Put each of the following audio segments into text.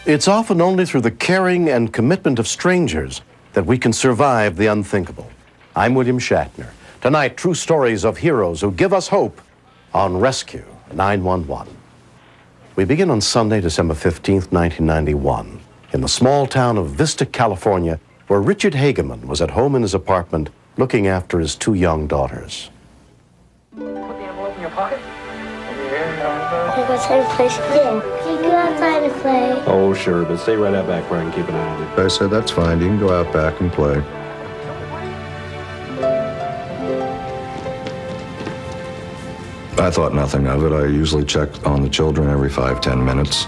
It's often only through the caring and commitment of strangers that we can survive the unthinkable. I'm William Shatner. Tonight, true stories of heroes who give us hope on Rescue 911. We begin on Sunday, December 15th, 1991, in the small town of Vista, California, where Richard Hageman was at home in his apartment looking after his two young daughters. Put the envelope in your pocket. Can I go outside and play? Yeah. Can you go outside and play? Oh, sure, but stay right out back where I can keep an eye on you. I said, that's fine. You can go out back and play. I thought nothing of it. I usually check on the children every 5-10 minutes.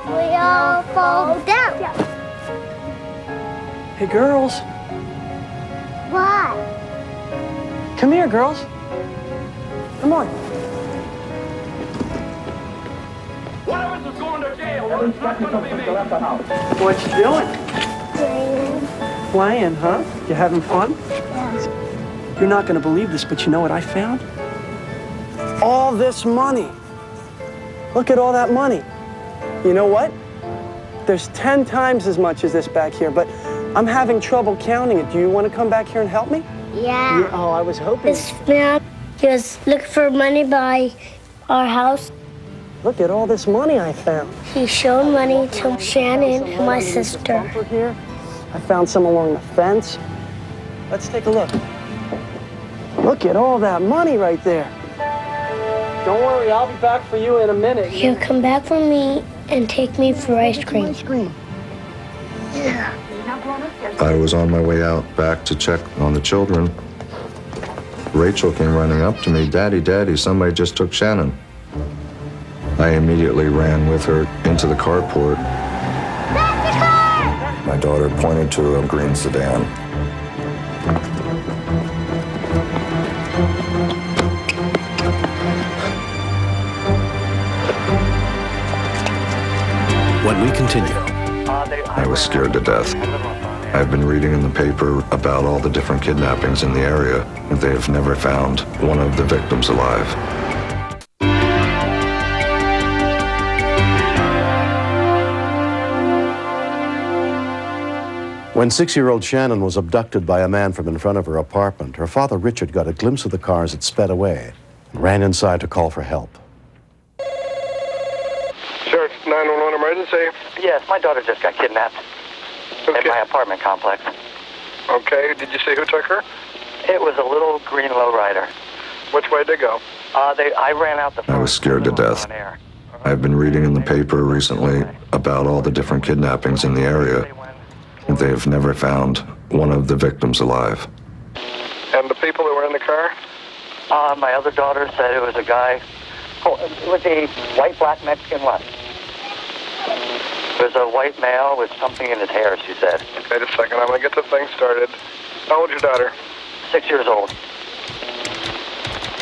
We all fall down. Hey, girls. What? Come here, girls. Come on. One of us is going to jail. One's not going to be me. What you doing? Playing. Playing, huh? You having fun? Yeah. You're not going to believe this, but you know what I found? All this money. Look at all that money. You know what? There's 10 times as much as this back here, but I'm having trouble counting it. Do you want to come back here and help me? Yeah. Oh, I was hoping. This man, he was looking for money by our house. Look at all this money I found. He showed money to Shannon, my sister. Over here. I found some along the fence. Let's take a look. Look at all that money right there. Don't worry, I'll be back for you in a minute. He'll come back for me and take me for ice cream. Ice cream. Yeah. I was on my way out back to check on the children. Rachel came running up to me, "Daddy, Daddy, somebody just took Shannon." I immediately ran with her into the carport. That's the car! My daughter pointed to a green sedan. When we continue, I was scared to death. I've been reading in the paper about all the different kidnappings in the area, and they have never found one of the victims alive. when 6-year-old Shannon was abducted by a man from in front of her apartment, her father Richard got a glimpse of the car as it sped away and ran inside to call for help. Sure, 911 emergency. Yes, my daughter just got kidnapped at my apartment complex. Okay, did you see who took her? It was a little green lowrider. Which way did they go? I ran out the front. I was scared to death. I've been reading in the paper recently about all the different kidnappings in the area, and they have never found one of the victims alive. And the people that were in the car? My other daughter said it was a guy. It was a white, black, Mexican what? It was a white male with something in his hair, she said. Wait a second, I'm going to get the thing started. How old's your daughter? 6 years old.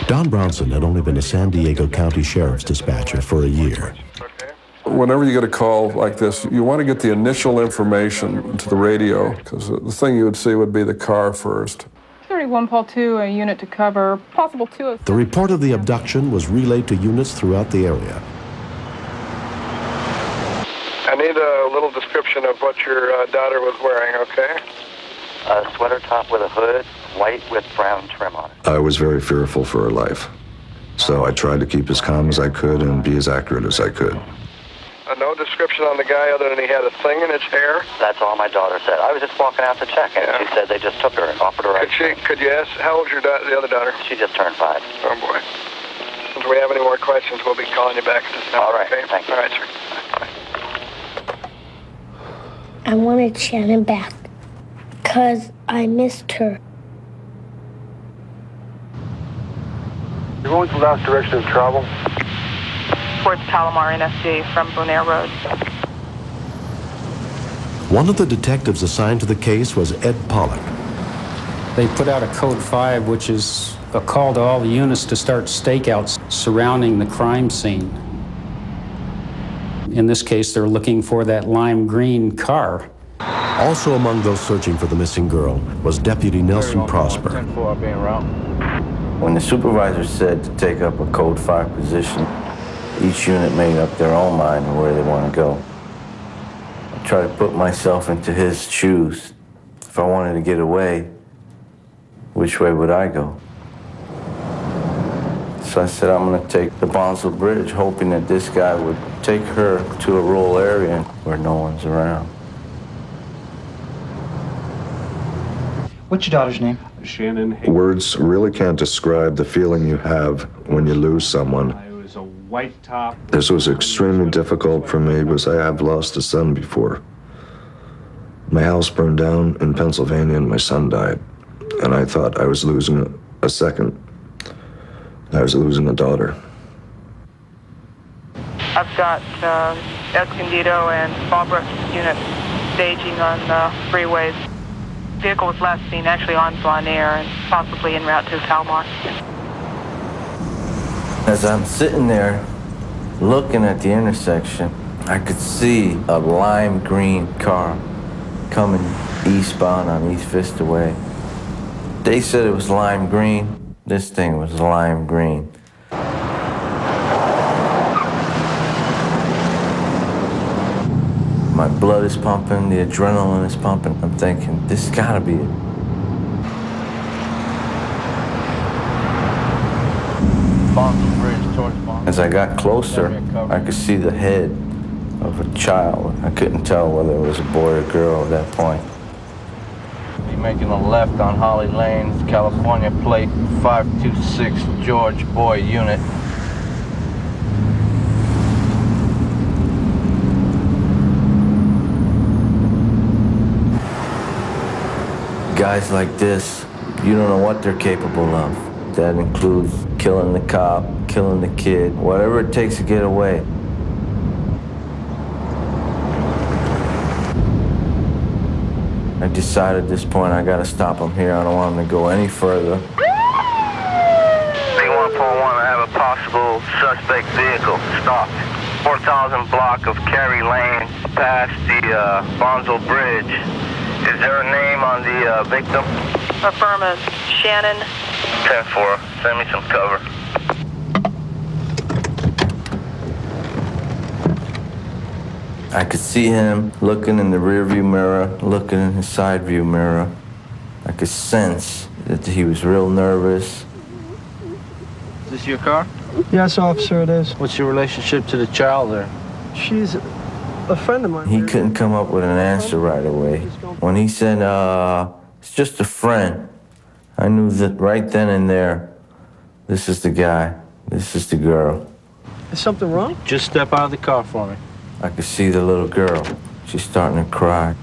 Don Bronson had only been a San Diego County Sheriff's dispatcher for a year. Okay. Whenever you get a call like this, you want to get the initial information to the radio, because the thing you would see would be the car first. 31 Paul 2, a unit to cover, possible 2. The report of the abduction was relayed to units throughout the area. I need a little description of what your daughter was wearing, okay? A sweater top with a hood, white with brown trim on it. I was very fearful for her life, so I tried to keep as calm as I could and be as accurate as I could. No description on the guy other than he had a thing in his hair? That's all my daughter said. I was just walking out to check, and she said they just took her and offered her ice cream. Could you ask, how old's your the other daughter? She just turned 5. Oh, boy. Since we have any more questions, we'll be calling you back at this number. All right, okay? thank you. All right, sir. Bye. I wanted Shannon back because I missed her. What was the last direction of travel? Towards Palomar NFD from Bonaire Road. One of the detectives assigned to the case was Ed Pollock. They put out a Code 5, which is a call to all the units to start stakeouts surrounding the crime scene. In this case, they're looking for that lime green car. Also among those searching for the missing girl was Deputy Nelson Prosper. When the supervisor said to take up a Code 5 position, each unit made up their own mind on where they want to go. I tried to put myself into his shoes. If I wanted to get away, which way would I go? So I said, I'm going to take the Bonsall Bridge, hoping that this guy would take her to a rural area where no one's around. What's your daughter's name? Shannon. Words really can't describe the feeling you have when you lose someone. It was a white top. This was extremely difficult for me because I have lost a son before. My house burned down in Pennsylvania and my son died. And I thought I was losing a second. I was losing a daughter. I've got Escondido and Barbara units staging on freeways. Vehicle was last seen actually on Bonaire and possibly en route to Palomar. As I'm sitting there looking at the intersection, I could see a lime green car coming eastbound on East Vista Way. They said it was lime green. This thing was lime green. My blood is pumping, the adrenaline is pumping. I'm thinking, this has gotta be it. As I got closer, I could see the head of a child. I couldn't tell whether it was a boy or girl at that point. Be making a left on Holly Lane, California plate 526 George Boy unit. Guys like this, you don't know what they're capable of. That includes killing the cop, killing the kid, whatever it takes to get away. I decided at this point I gotta stop him here. I don't want him to go any further. B141, I have a possible suspect vehicle stopped. 4000 block of Cary Lane past the Bonsall Bridge. Is there a name on the victim? Affirmative. Shannon. 10-4. Send me some cover. I could see him looking in the rearview mirror, looking in his side view mirror. I could sense that he was real nervous. Is this your car? Yes, officer, it is. What's your relationship to the child there? She's a friend of mine. He couldn't come up with an answer right away. When he said, it's just a friend, I knew that right then and there, this is the guy, this is the girl. Is something wrong? Just step out of the car for me. I could see the little girl. She's starting to cry.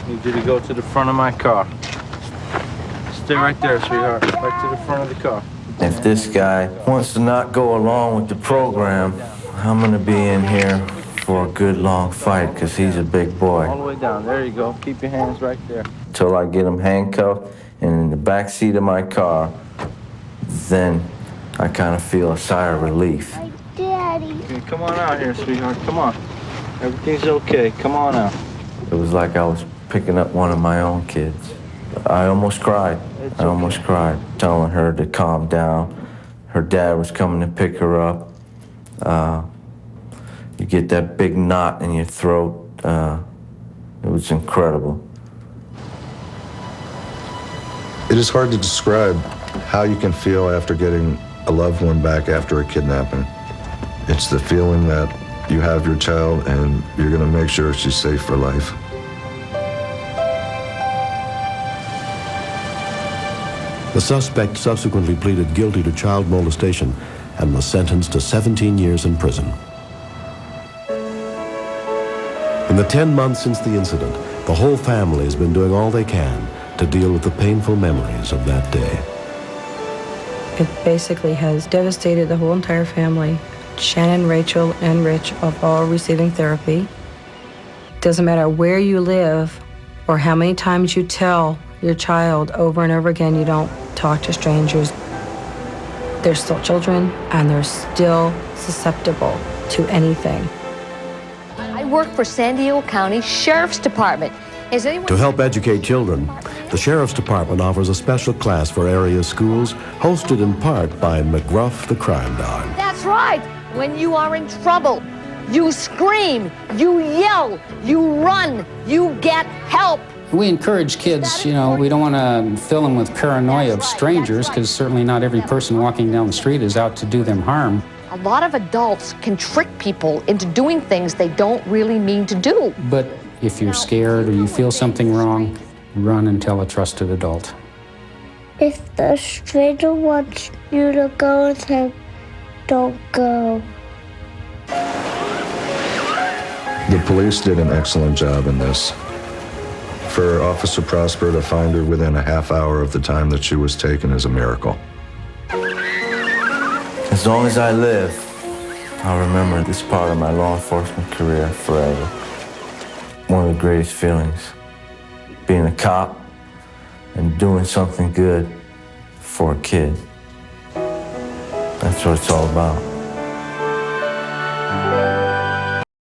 Need you to go to the front of my car. Stay right there, sweetheart. Right to the front of the car. If this guy wants to not go along with the program, I'm gonna be in here for a good long fight, because he's a big boy. All the way down. There you go. Keep your hands right there. Till I get him handcuffed and in the back seat of my car, then I kind of feel a sigh of relief. Daddy. Okay, come on out here, sweetheart. Come on. Everything's okay. Come on out. It was like I was picking up one of my own kids. I almost cried. I almost cried, telling her to calm down. Her dad was coming to pick her up. You get that big knot in your throat. It was incredible. It is hard to describe how you can feel after getting a loved one back after a kidnapping. It's the feeling that you have your child and you're going to make sure she's safe for life. The suspect subsequently pleaded guilty to child molestation and was sentenced to 17 years in prison. In the 10 months since the incident, the whole family has been doing all they can to deal with the painful memories of that day. It basically has devastated the whole entire family. Shannon, Rachel, and Rich are all receiving therapy. Doesn't matter where you live or how many times you tell your child over and over again you don't talk to strangers. They're still children, and they're still susceptible to anything. I work for San Diego County Sheriff's Department. Is anyone... To help educate children, the Sheriff's Department offers a special class for area schools, hosted in part by McGruff the Crime Dog. That's right. When you are in trouble, you scream, you yell, you run, you get help. We encourage kids, we don't want to fill them with paranoia of strangers, because certainly not every person walking down the street is out to do them harm. A lot of adults can trick people into doing things they don't really mean to do. But if you're scared or you feel something wrong, run and tell a trusted adult. If the stranger wants you to go with him, don't go. The police did an excellent job in this. For Officer Prosper to find her within a half hour of the time that she was taken is a miracle. As long as I live, I'll remember this part of my law enforcement career forever. One of the greatest feelings, being a cop and doing something good for a kid. That's what it's all about.